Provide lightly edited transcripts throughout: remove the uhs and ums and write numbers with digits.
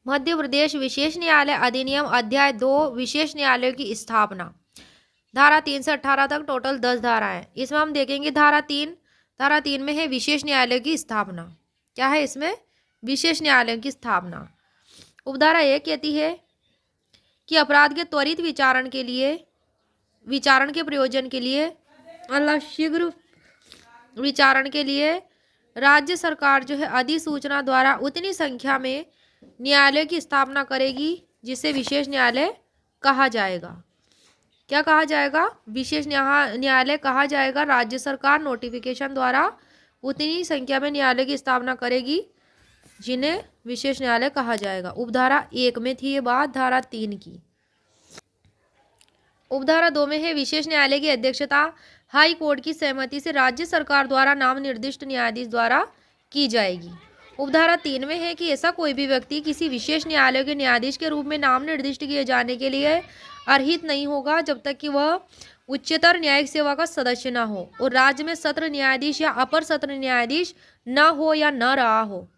मध्य प्रदेश विशेष न्यायालय अधिनियम अध्याय 2 विशेष न्यायालयों की स्थापना। धारा 3 से 18 तक टोटल 10 धाराएं। इसमें हम देखेंगे धारा 3 में है विशेष न्यायालय की स्थापना। क्या है इसमें? विशेष न्यायालयों की स्थापना। उपधारा 1 कहती है कि अपराध के त्वरित विचारण के प्रयोजन के लिए मतलब शीघ्र विचारण के लिए राज्य सरकार जो है अधिसूचना द्वारा उतनी संख्या में न्यायालय की स्थापना करेगी जिसे विशेष न्यायालय कहा जाएगा। क्या कहा जाएगा? विशेष न्यायालय कहा जाएगा। राज्य सरकार नोटिफिकेशन द्वारा उतनी संख्या में न्यायालय की स्थापना करेगी जिन्हें विशेष न्यायालय कहा जाएगा। उपधारा 1 में थी ये बात, धारा 3 की। उपधारा 2 में है विशेष न्यायालय की अध्यक्षता हाई कोर्ट की सहमति से राज्य सरकार द्वारा नाम निर्दिष्ट न्यायाधीश द्वारा की जाएगी। उपधारा 3 में है कि ऐसा कोई भी व्यक्ति किसी विशेष न्यायालय के न्यायाधीश के रूप में नाम निर्दिष्ट किए जाने के लिए अर्हित नहीं होगा जब तक कि वह उच्चतर न्यायिक सेवा का सदस्य न हो और राज्य में सत्र न्यायाधीश या अपर सत्र न्यायाधीश न हो या न रहा हो।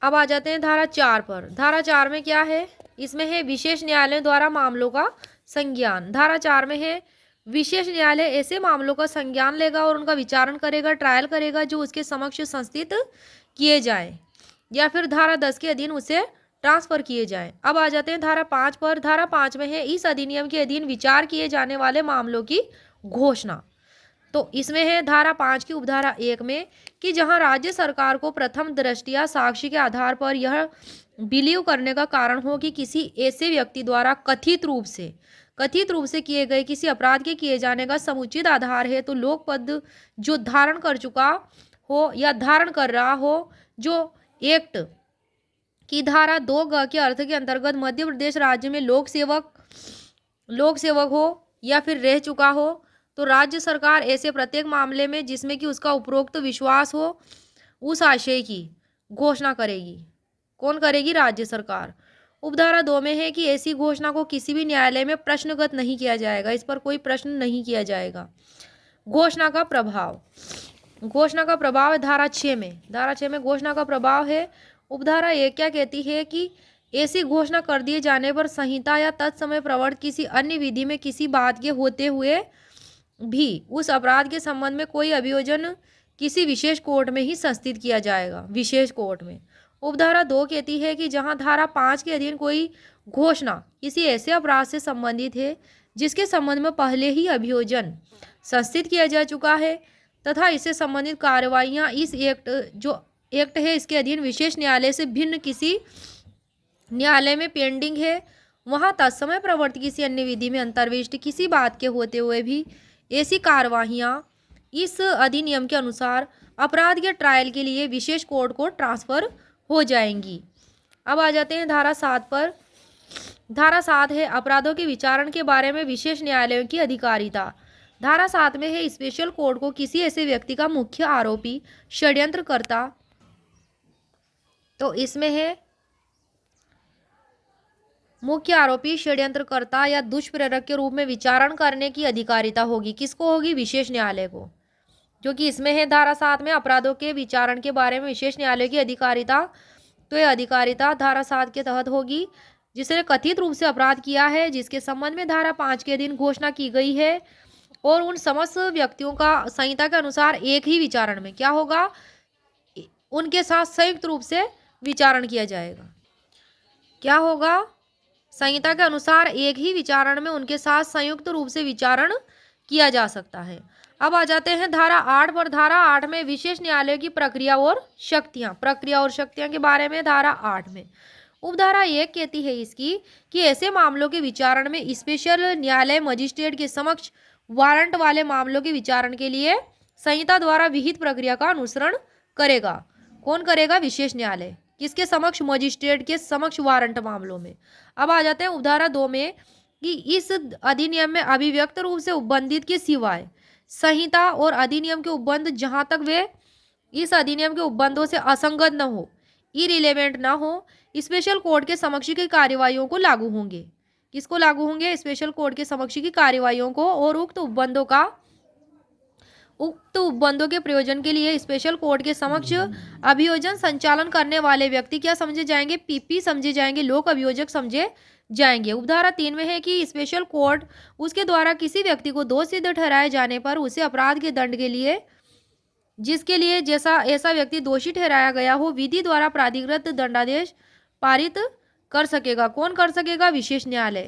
अब आ जाते हैं धारा 4 पर। धारा 4 में क्या है? इसमें है विशेष न्यायालय द्वारा मामलों का संज्ञान। धारा 4 में है विशेष न्यायालय ऐसे मामलों का संज्ञान लेगा और उनका विचारण करेगा, ट्रायल करेगा जो उसके समक्ष संस्थित किए जाए या फिर धारा 10 के अधीन उसे ट्रांसफर किए जाएं। अब आ जाते हैं धारा 5 पर। धारा 5 में है इस अधिनियम के अधीन विचार किए जाने वाले मामलों की घोषणा। तो इसमें है धारा 5 की उपधारा 1 में कि जहां राज्य सरकार को प्रथम दृष्टया साक्ष्य के आधार पर यह बिलीव करने का कारण हो कि किसी ऐसे व्यक्ति द्वारा कथित रूप से किए गए किसी अपराध के किए जाने का समुचित आधार है तो लोकपद जो धारण कर चुका हो या धारण कर रहा हो, जो एक्ट की धारा 2 के अर्थ के अंतर्गत मध्य प्रदेश राज्य में लोक सेवक हो या फिर रह चुका हो, तो राज्य सरकार ऐसे प्रत्येक मामले में जिसमें कि उसका उपरोक्त विश्वास हो उस आशय की घोषणा करेगी। कौन करेगी? राज्य सरकार। उपधारा 2 में है कि ऐसी घोषणा को किसी भी न्यायालय में प्रश्नगत नहीं किया जाएगा, इस पर कोई प्रश्न नहीं किया जाएगा। घोषणा का प्रभाव है धारा 6 में। धारा 6 में घोषणा का प्रभाव है। उपधारा 1 क्या कहती है कि ऐसी घोषणा कर दिए जाने पर संहिता या तत्समय प्रवर्तित किसी अन्य विधि में किसी बात के होते हुए भी उस अपराध के संबंध में कोई अभियोजन किसी विशेष कोर्ट में ही संस्थित किया जाएगा, विशेष कोर्ट में। उपधारा 2 कहती है कि जहां धारा 5 के अधीन कोई घोषणा किसी ऐसे अपराध से संबंधित है जिसके संबंध में पहले ही अभियोजन संस्थित किया जा चुका है तथा इससे संबंधित कार्रवाइयां इस एक्ट है इसके अधीन विशेष न्यायालय से भिन्न किसी न्यायालय में पेंडिंग है, वहां तत्समय प्रवर्तित किसी अन्य विधि में अंतर्विष्ट किसी बात के होते हुए भी ऐसी कार्रवाइयां इस अधिनियम के अनुसार अपराध के ट्रायल के लिए विशेष कोर्ट को ट्रांसफर हो जाएंगी। अब आ जाते हैं धारा 7 पर। धारा 7 है अपराधों के विचारण के बारे में विशेष न्यायालयों की अधिकारिता। धारा 7 में है स्पेशल कोर्ट को किसी ऐसे व्यक्ति का मुख्य आरोपी षड्यंत्रकर्ता, तो इसमें है मुख्य आरोपी षड्यंत्रकर्ता या दुष्प्रेरक के रूप में विचारण करने की अधिकारिता होगी। किसको होगी? विशेष न्यायालय को। जो कि इसमें है धारा 7 में अपराधों के विचारण के बारे में विशेष न्यायालय की अधिकारिता, तो यह अधिकारिता धारा 7 के तहत होगी जिसने कथित रूप से अपराध किया है, जिसके संबंध में धारा 5 के अधीन घोषणा की गई है और उन समस्त व्यक्तियों का संहिता के अनुसार एक ही विचारण में क्या होगा? उनके साथ संयुक्त रूप से विचारण किया जाएगा। क्या होगा? संहिता के अनुसार एक ही विचारण में उनके साथ संयुक्त रूप से विचारण किया जा सकता है। अब आ जाते हैं धारा 8 पर। धारा 8 में विशेष न्यायालय की प्रक्रिया और शक्तियां के बारे में धारा 8 में। उपधारा 1 कहती है इसकी कि ऐसे मामलों के विचारण में स्पेशल न्यायालय मजिस्ट्रेट के समक्ष वारंट वाले मामलों के विचारण के लिए संहिता द्वारा विहित प्रक्रिया का अनुसरण करेगा। कौन करेगा? विशेष न्यायालय। किसके समक्ष? मजिस्ट्रेट के समक्ष वारंट मामलों में। अब आ जाते हैं उपधारा 2 में कि इस अधिनियम में अभिव्यक्त रूप से उपबंधित के सिवाय संहिता और अधिनियम के उपबंध जहां तक वे इस अधिनियम के उपबंधों से असंगत न हो, इरिलेवेंट न हो, स्पेशल कोर्ट के समक्ष की कार्यवाहियों को लागू होंगे। किसको लागू होंगे? स्पेशल कोर्ट के समक्ष की कार्यवाहियों को और उक्त उपबंधों का उक्त उपबंधों के प्रयोजन के लिए स्पेशल कोर्ट के समक्ष अभियोजन संचालन करने वाले व्यक्ति क्या समझे जाएंगे? पीपी समझे जाएंगे, लोक अभियोजक समझे जाएंगे। उपधारा 3 में है कि स्पेशल कोर्ट उसके द्वारा किसी व्यक्ति को दोषी सिद्ध ठहराए जाने पर उसे अपराध के दंड के लिए जिसके लिए जैसा ऐसा व्यक्ति दोषी ठहराया गया हो विधि द्वारा प्राधिकृत दंडादेश पारित कर सकेगा। कौन कर सकेगा? विशेष न्यायालय।